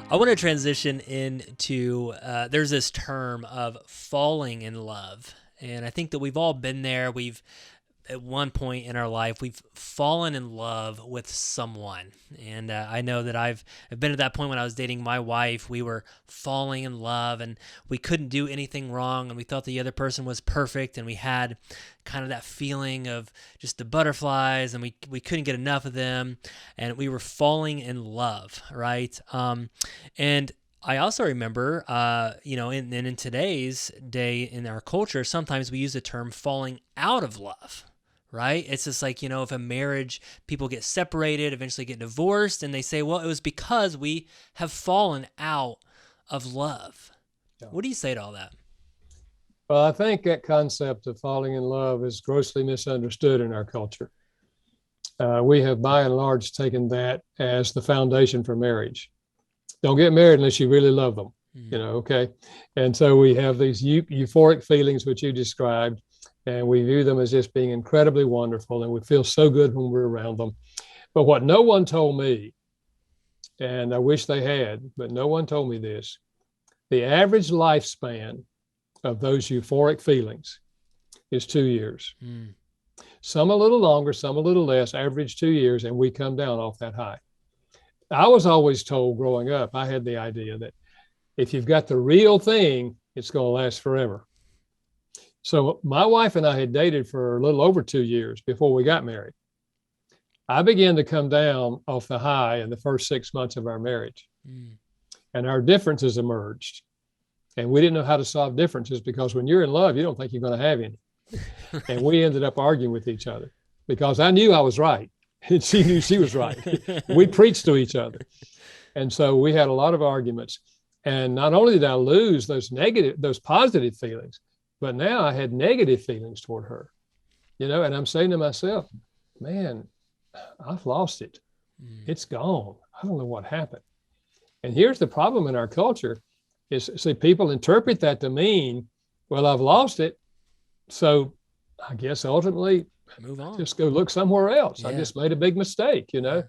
I want to transition into there's this term of falling in love. And I think that we've all been there. We've, at one point in our life, we've fallen in love with someone. And I know that I've been at that point when I was dating my wife. We were falling in love and we couldn't do anything wrong. And we thought the other person was perfect. And we had kind of that feeling of just the butterflies and we couldn't get enough of them. And we were falling in love, right? And I also remember, in today's day in our culture, sometimes we use the term falling out of love, right? It's just like, if a marriage, people get separated, eventually get divorced, and they say, well, it was because we have fallen out of love. Yeah. What do you say to all that? Well, I think that concept of falling in love is grossly misunderstood in our culture. We have by and large taken that as the foundation for marriage. Don't get married unless you really love them, okay? And so we have these euphoric feelings, which you described, and we view them as just being incredibly wonderful, and we feel so good when we're around them. But what no one told me, and I wish they had, but no one told me this, the average lifespan of those euphoric feelings is 2 years. Some a little longer, some a little less, average 2 years, and we come down off that high. I was always told growing up, I had the idea that if you've got the real thing, it's going to last forever. So my wife and I had dated for a little over 2 years before we got married. I began to come down off the high in the first 6 months of our marriage. And our differences emerged. And we didn't know how to solve differences because when you're in love, you don't think you're going to have any. And we ended up arguing with each other because I knew I was right. And she knew she was right. We preached to each other. And so we had a lot of arguments. And not only did I lose those positive feelings, but now I had negative feelings toward her, and I'm saying to myself, man, I've lost it. It's gone. I don't know what happened. And here's the problem in our culture is, see, people interpret that to mean, well, I've lost it. So I guess ultimately Move on. Just go look somewhere else. Yeah. I just made a big mistake, Yeah.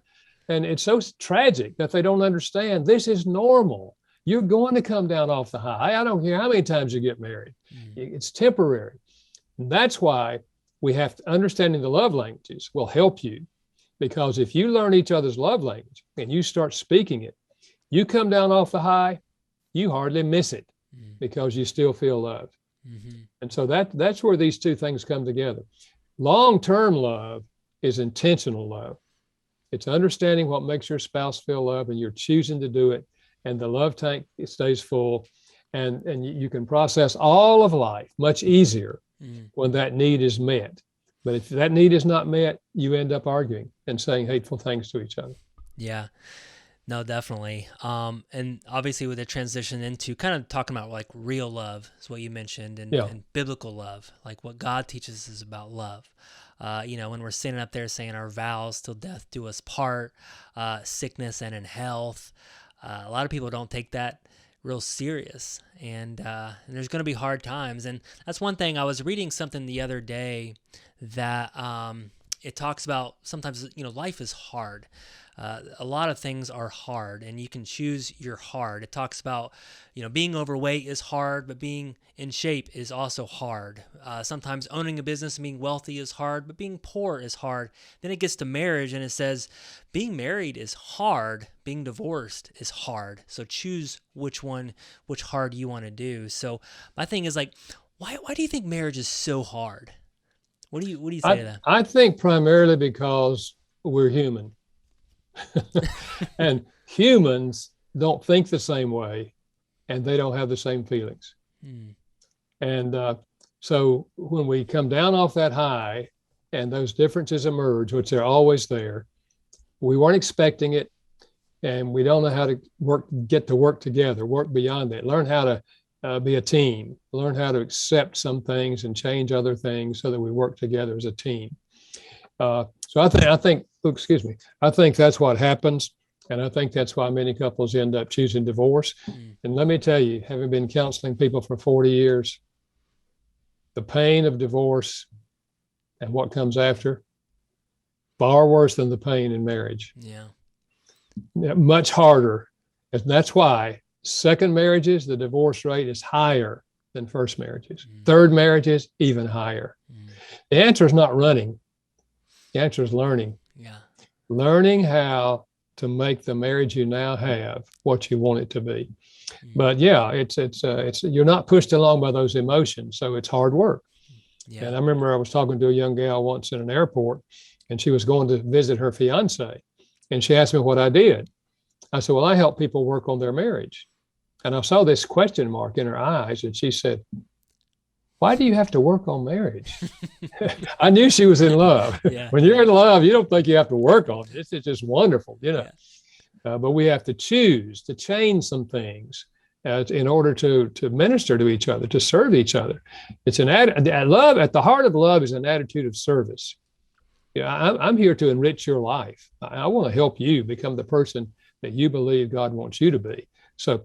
And it's so tragic that they don't understand this is normal. You're going to come down off the high. I don't care how many times you get married. It's temporary. And that's why we have to understanding the love languages will help you, because if you learn each other's love language and you start speaking it, you come down off the high, you hardly miss it because you still feel loved. And so that's where these two things come together. Long-term love is intentional love. It's understanding what makes your spouse feel love, and you're choosing to do it. And the love tank, it stays full. And you can process all of life much easier when that need is met. But if that need is not met, you end up arguing and saying hateful things to each other. Yeah. No, definitely. And obviously with the transition into kind of talking about like real love is what you mentioned, and biblical love, like what God teaches us about love. When we're sitting up there saying our vows till death do us part, sickness and in health, a lot of people don't take that real serious, and there's going to be hard times. And that's one thing. I was reading something the other day that it talks about sometimes, life is hard. A lot of things are hard, and you can choose your hard. It talks about, being overweight is hard, but being in shape is also hard. Sometimes owning a business and being wealthy is hard, but being poor is hard. Then it gets to marriage, and it says being married is hard, being divorced is hard. So choose which hard you want to do. So my thing is like, why do you think marriage is so hard? What do you say to that? I think primarily because we're human. And humans don't think the same way, and they don't have the same feelings. And so when we come down off that high and those differences emerge, which are always there, we weren't expecting it, and we don't know how to get to work together, work beyond that, learn how to be a team, learn how to accept some things and change other things so that we work together as a team. So I think that's what happens. And I think that's why many couples end up choosing divorce. And let me tell you, having been counseling people for 40 years, the pain of divorce and what comes after, far worse than the pain in marriage. Yeah. Much harder. And that's why second marriages, the divorce rate is higher than first marriages. Third marriages, even higher. The answer is not running. The answer is learning. Yeah. Learning how to make the marriage you now have what you want it to be. But yeah, it's you're not pushed along by those emotions, so it's hard work. Yeah. And I remember I was talking to a young gal once in an airport, and she was going to visit her fiance, and she asked me what I did. I said, well, I help people work on their marriage. And I saw this question mark in her eyes, and she said, why do you have to work on marriage? I knew she was in love. Yeah. When you're in love, you don't think you have to work on it. It's just wonderful, you know. Yeah. But we have to choose to change some things in order to minister to each other, to serve each other. It's love. At the heart of love is an attitude of service. Yeah, I'm here to enrich your life. I want to help you become the person that you believe God wants you to be. So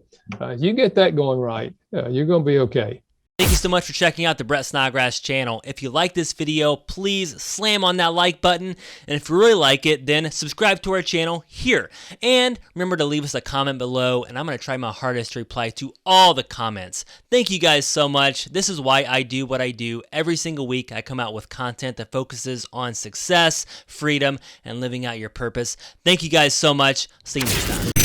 you get that going right, you're going to be okay. Thank you so much for checking out the Brett Snodgrass channel. If you like this video, please slam on that like button. And if you really like it, then subscribe to our channel here. And remember to leave us a comment below, and I'm going to try my hardest to reply to all the comments. Thank you guys so much. This is why I do what I do. Every single week, I come out with content that focuses on success, freedom, and living out your purpose. Thank you guys so much. See you next time.